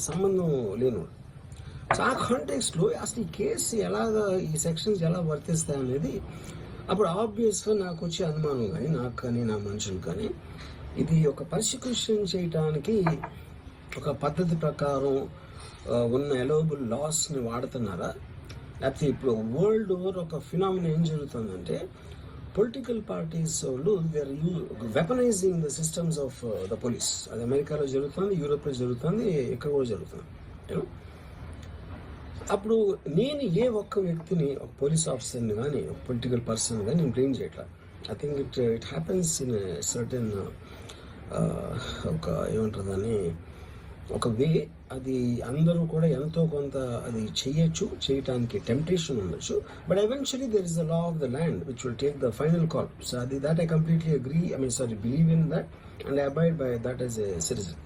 సంబంధం లేనివాడు. సో ఆ కాంటెక్స్లో అసలు ఈ కేసు ఎలాగా, ఈ సెక్షన్స్ ఎలా వర్తిస్తాయి అనేది అప్పుడు ఆబ్వియస్గా నాకు వచ్చే అనుమానం కానీ, నాకు కానీ నా మనుషులు కానీ, ఇది ఒక పర్సిక్యూషన్ చేయటానికి ఒక పద్ధతి ప్రకారం ఉన్న ఎలోబుల్ లాస్ని వాడుతున్నారా, లేకపోతే ఇప్పుడు వరల్డ్ ఓవర్ ఒక ఫినామినా ఏం జరుగుతుందంటే పొలిటికల్ పార్టీస్ వాళ్ళు they are weaponising the systems of the police. అది అమెరికాలో జరుగుతుంది, యూరోప్లో జరుగుతుంది, ఇక్కడ కూడా జరుగుతుంది. యూనో, అప్పుడు నేను ఏ ఒక్క వ్యక్తిని, ఒక పోలీస్ ఆఫీసర్ని కానీ, ఒక పొలిటికల్ పర్సన్ కానీ నేను బ్లేమ్ చేయట్లా. I think it happens in certain ఒక ఏమంటారు దాన్ని, ఒక వే. అది అందరూ కూడా ఎంతో కొంత అది చేయటానికి టెంప్టేషన్ ఉండొచ్చు, but eventually there is the law of the land which will take the final call. So అది that I completely agree, believe in that and I abide by that as a citizen.